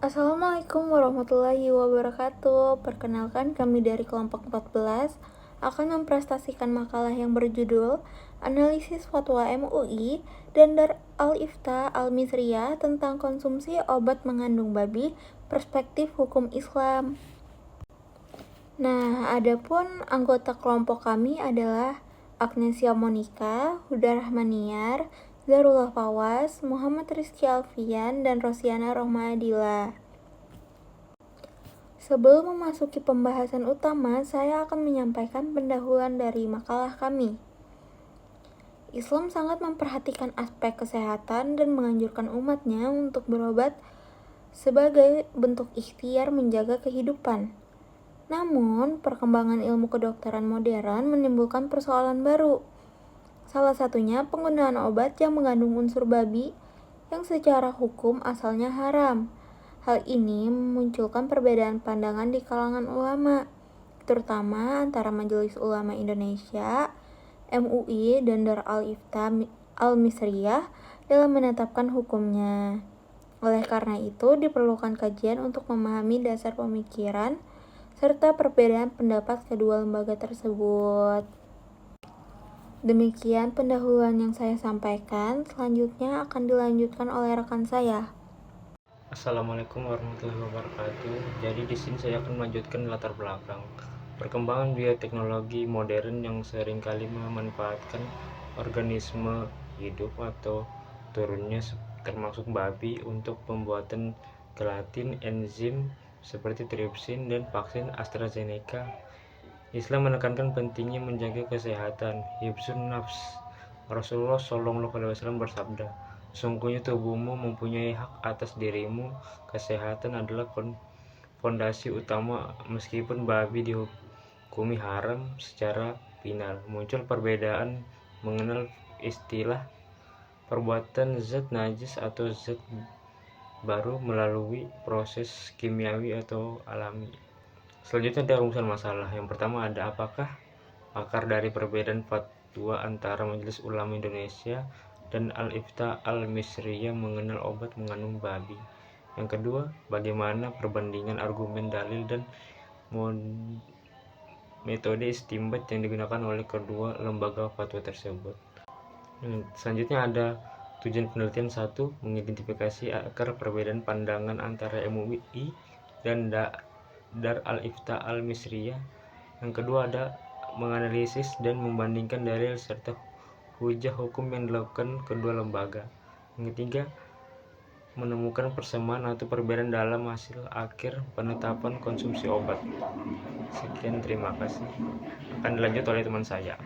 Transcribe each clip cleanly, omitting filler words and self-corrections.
Assalamualaikum warahmatullahi wabarakatuh. Perkenalkan, kami dari kelompok 14 akan memprestasikan makalah yang berjudul Analisis Fatwa MUI dan Dar Al-Ifta Al-Misriyah tentang konsumsi obat mengandung babi, perspektif hukum Islam. Nah, adapun anggota kelompok kami adalah Agnesia Monica, Huda Rahmaniar, Zarullah Pawas, Muhammad Rizky Alfian, dan Rosiana Rohmadila. Sebelum memasuki pembahasan utama, saya akan menyampaikan pendahuluan dari makalah kami. Islam sangat memperhatikan aspek kesehatan dan menganjurkan umatnya untuk berobat sebagai bentuk ikhtiar menjaga kehidupan. Namun, perkembangan ilmu kedokteran modern menimbulkan persoalan baru. Salah satunya penggunaan obat yang mengandung unsur babi yang secara hukum asalnya haram. Hal ini memunculkan perbedaan pandangan di kalangan ulama, terutama antara Majelis Ulama Indonesia, MUI, dan Dar Al-Ifta Al-Misriyah dalam menetapkan hukumnya. Oleh karena itu, diperlukan kajian untuk memahami dasar pemikiran serta perbedaan pendapat kedua lembaga tersebut. Demikian pendahuluan yang saya sampaikan, selanjutnya akan dilanjutkan oleh rekan saya. Assalamualaikum warahmatullahi wabarakatuh. Jadi di sini saya akan melanjutkan latar belakang perkembangan bioteknologi modern yang seringkali memanfaatkan organisme hidup atau turunnya termasuk babi untuk pembuatan gelatin, enzim seperti tripsin dan vaksin AstraZeneca. Islam menekankan pentingnya menjaga kesehatan, hifzun nafs. Rasulullah Shallallahu Alaihi Wasallam bersabda, sungguhnya tubuhmu mempunyai hak atas dirimu. Kesehatan adalah fondasi utama. Meskipun babi dihukumi haram secara final, muncul perbedaan mengenal istilah perbuatan zat najis atau zat baru melalui proses kimiawi atau alami. Selanjutnya ada rumusan masalah. Yang pertama ada apakah akar dari perbedaan fatwa antara Majelis Ulama Indonesia dan Al-Ifta Al-Misriyah mengenal obat mengandung babi. Yang kedua, bagaimana perbandingan argumen dalil dan metode istinbat yang digunakan oleh kedua lembaga fatwa tersebut. Selanjutnya ada tujuan penelitian 1, mengidentifikasi akar perbedaan pandangan antara MUI dan Dar Al-Ifta Al-Misriyah. Yang kedua ada menganalisis dan membandingkan dalil serta hujah hukum yang dilakukan kedua lembaga. Yang ketiga, menemukan persamaan atau perbedaan dalam hasil akhir penetapan konsumsi obat. Sekian, terima kasih. Akan dilanjut oleh teman saya.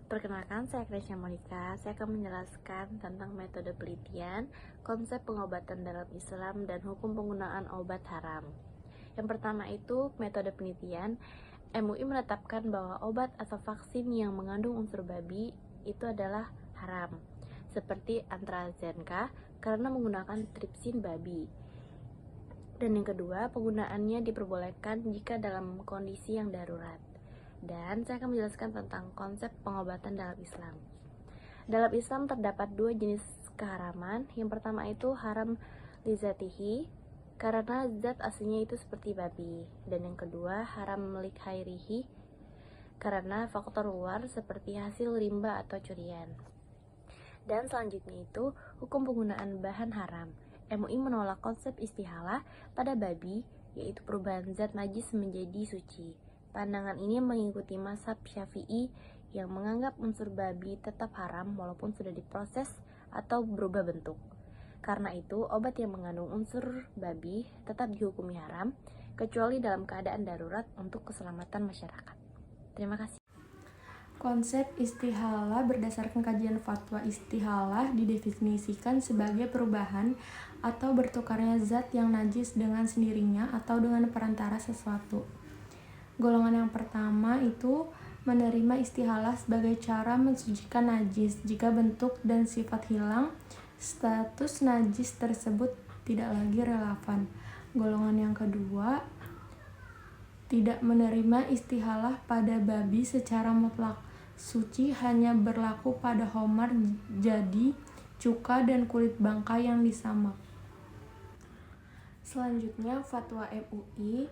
Perkenalkan, saya Agnesia Monica. Saya akan menjelaskan tentang metode penelitian, konsep pengobatan dalam Islam, dan hukum penggunaan obat haram. Yang pertama itu metode penelitian. MUI menetapkan bahwa obat atau vaksin yang mengandung unsur babi itu adalah haram, seperti AstraZeneca karena menggunakan tripsin babi. Dan yang kedua, penggunaannya diperbolehkan jika dalam kondisi yang darurat. Dan saya akan menjelaskan tentang konsep pengobatan dalam Islam. Dalam Islam terdapat dua jenis keharaman. Yang pertama itu haram lizatihi, karena zat aslinya itu seperti babi. Dan yang kedua haram likhairihi, karena faktor luar seperti hasil rimba atau curian. Dan selanjutnya itu hukum penggunaan bahan haram. MUI menolak konsep istihalah pada babi, yaitu perubahan zat najis menjadi suci. Pandangan ini mengikuti mazhab Syafi'i yang menganggap unsur babi tetap haram walaupun sudah diproses atau berubah bentuk. Karena itu, obat yang mengandung unsur babi tetap dihukumi haram, kecuali dalam keadaan darurat untuk keselamatan masyarakat. Terima kasih. Konsep istihalah berdasarkan kajian fatwa istihalah didefinisikan sebagai perubahan atau bertukarnya zat yang najis dengan sendirinya atau dengan perantara sesuatu. Golongan yang pertama itu menerima istihalah sebagai cara mensucikan najis. Jika bentuk dan sifat hilang, status najis tersebut tidak lagi relevan. Golongan yang kedua tidak menerima istihalah pada babi secara mutlak. Suci hanya berlaku pada homar, jadi, cuka, dan kulit bangkai yang disamak. Selanjutnya, Fatwa MUI,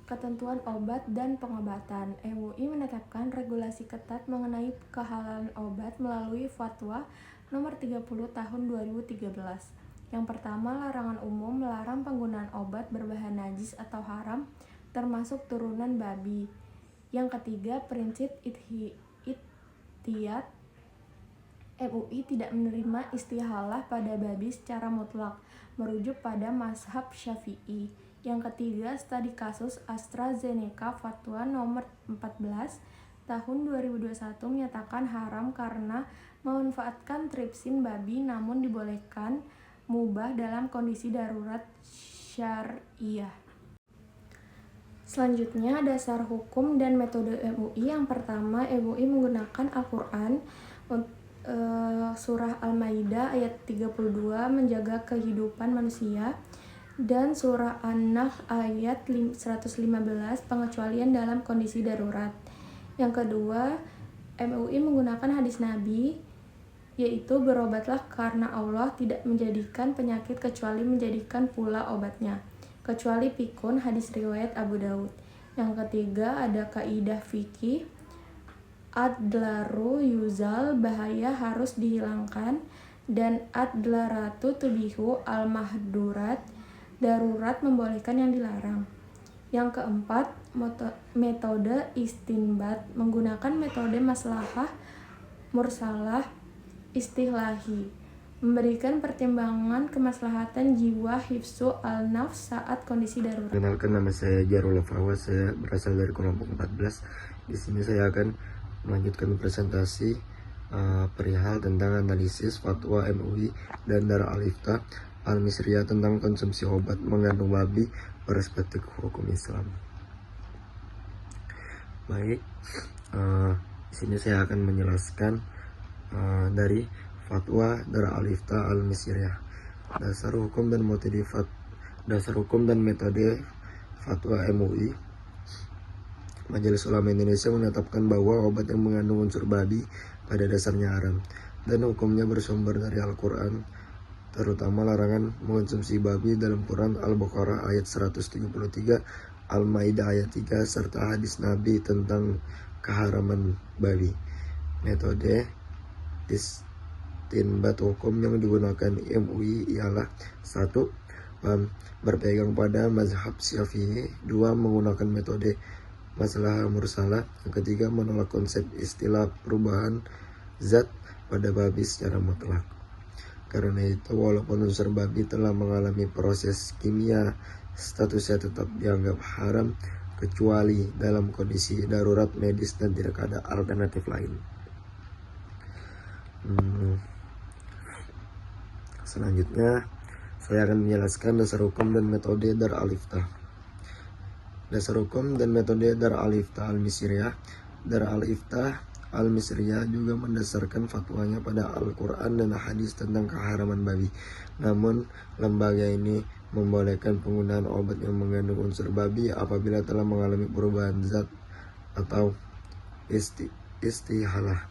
ketentuan obat dan pengobatan. MUI menetapkan regulasi ketat mengenai kehalalan obat melalui Fatwa nomor 30 tahun 2013. Yang pertama, larangan umum melarang penggunaan obat berbahan najis atau haram, termasuk turunan babi. Yang ketiga, prinsip ihtiyat. MUI tidak menerima istihalah pada babi secara mutlak, merujuk pada mazhab Syafi'i. Yang ketiga, studi kasus AstraZeneca Fatwa nomor 14 tahun 2021 menyatakan haram karena memanfaatkan tripsin babi, namun dibolehkan mubah dalam kondisi darurat syariah. Selanjutnya, dasar hukum dan metode MUI. Yang pertama, MUI menggunakan Al-Quran, surah Al-Maidah ayat 32 menjaga kehidupan manusia, dan surah An-Nahl ayat 115 pengecualian dalam kondisi darurat. Yang kedua, MUI menggunakan hadis Nabi, yaitu berobatlah karena Allah tidak menjadikan penyakit kecuali menjadikan pula obatnya, kecuali pikun, hadis riwayat Abu Daud. Yang ketiga, ada kaidah fikih ad-dlaru yuzal, bahaya harus dihilangkan, dan ad-dlaratu tubihu al-mahdurat, darurat membolehkan yang dilarang. Yang keempat, metode istinbat, menggunakan metode maslahah mursalah istilahi, memberikan pertimbangan kemaslahatan jiwa hifzu al-nafs saat kondisi darurat. Kenalkan, nama saya Jarul Fawas, saya berasal dari kelompok 14. Di sini saya akan melanjutkan presentasi perihal tentang analisis fatwa MUI dan Darul Al-Iftah Al-Misriyah tentang konsumsi obat mengandung babi perspektif hukum Islam. Baik, di sini saya akan menjelaskan dari fatwa Darul Al-Iftah Al-Misriyah. Dasar hukum dan metode fatwa MUI. Majelis Ulama Indonesia menetapkan bahwa obat yang mengandung unsur babi pada dasarnya haram, dan hukumnya bersumber dari Al-Quran, terutama larangan mengonsumsi babi dalam Quran Al-Baqarah ayat 173, Al-Maidah ayat 3, serta hadis Nabi tentang keharaman babi. Metode istinbat hukum yang digunakan MUI ialah 1. Berpegang pada mazhab Syafi'i. 2. Menggunakan metode masalah mursalah. Yang ketiga, menolak konsep istilah perubahan zat pada babi secara mutlak. Karena itu, walaupun unsur babi telah mengalami proses kimia, statusnya tetap dianggap haram kecuali dalam kondisi darurat medis dan tidak ada alternatif lain. Selanjutnya, saya akan menjelaskan dasar hukum dan metode Darul Al-Iftah. Dasar hukum dan metode Darul Al-Iftah Al-Misriyah. Darul Al-Iftah Al-Misriyah juga mendasarkan fatwanya pada Al-Quran dan hadis tentang keharaman babi. Namun, lembaga ini membolehkan penggunaan obat yang mengandung unsur babi apabila telah mengalami perubahan zat atau istihalah.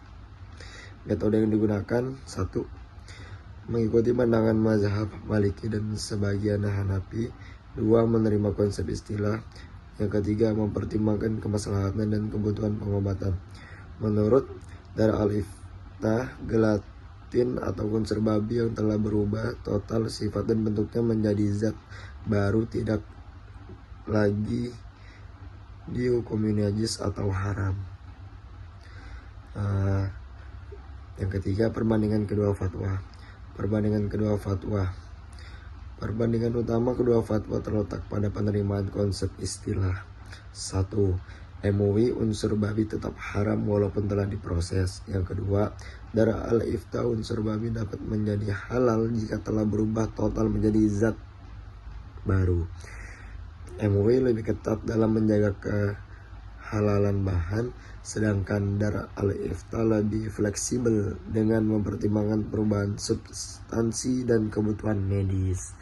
Metode yang digunakan: 1. Mengikuti pandangan mazhab Maliki dan sebagian Hanafi. 2. Menerima konsep istilah. Yang ketiga, mempertimbangkan kemaslahatan dan kebutuhan pengobatan. Menurut Darul Al-Iftah, gelatin atau unsur babi yang telah berubah total sifat dan bentuknya menjadi zat baru tidak lagi dihukumi najis atau haram. Yang ketiga, perbandingan kedua fatwa. Perbandingan utama kedua fatwa terletak pada penerimaan konsep istilah. 1. MUI unsur babi tetap haram walaupun telah diproses. Yang kedua, Darul Al-Iftah unsur babi dapat menjadi halal jika telah berubah total menjadi zat baru. MUI lebih ketat dalam menjaga kehalalan bahan, sedangkan Darul Al-Iftah lebih fleksibel dengan mempertimbangkan perubahan substansi dan kebutuhan medis.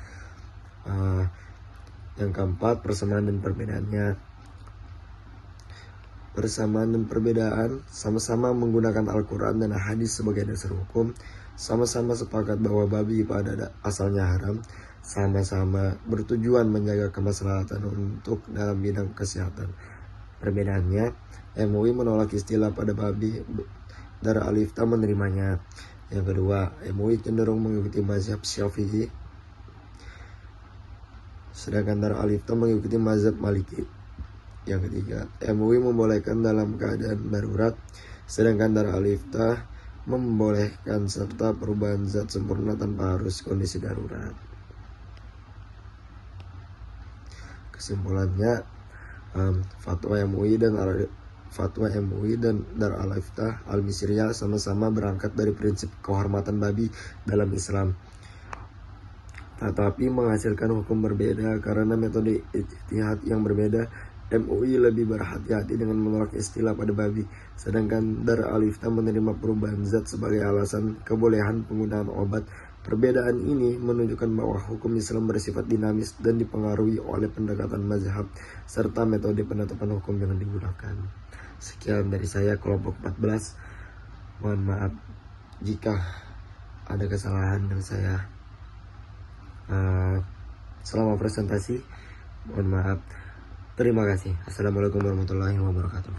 Yang keempat, persamaan dan perbedaannya. Persamaan dan perbedaan: sama-sama menggunakan Al-Quran dan hadis sebagai dasar hukum, sama-sama sepakat bahwa babi pada asalnya haram, sama-sama bertujuan menjaga kemaslahatan untuk dalam bidang kesehatan. Perbedaannya, MUI menolak istilah pada babi, Darul Al-Ifta menerimanya. Yang kedua, MUI cenderung mengikuti mazhab Syafi'i, sedangkan Darul Al-Ifta mengikuti mazhab Maliki. Yang ketiga, MUI membolehkan dalam keadaan darurat, sedangkan Darul Al-Ifta membolehkan serta perubahan zat sempurna tanpa harus kondisi darurat. Kesimpulannya, fatwa MUI dan Darul Al-Ifta Al-Misriyah sama-sama berangkat dari prinsip kehormatan babi dalam Islam, tetapi menghasilkan hukum berbeda karena metode ijtihad yang berbeda. MUI lebih berhati-hati dengan menolak istilah pada babi, sedangkan Darul Al-Ifta menerima perubahan zat sebagai alasan kebolehan penggunaan obat. Perbedaan ini menunjukkan bahwa hukum Islam bersifat dinamis dan dipengaruhi oleh pendekatan mazhab serta metode penetapan hukum yang digunakan. Sekian dari saya, kelompok 14. Mohon maaf jika ada kesalahan yang saya selama presentasi. Mohon maaf. Terima kasih. Assalamualaikum warahmatullahi wabarakatuh.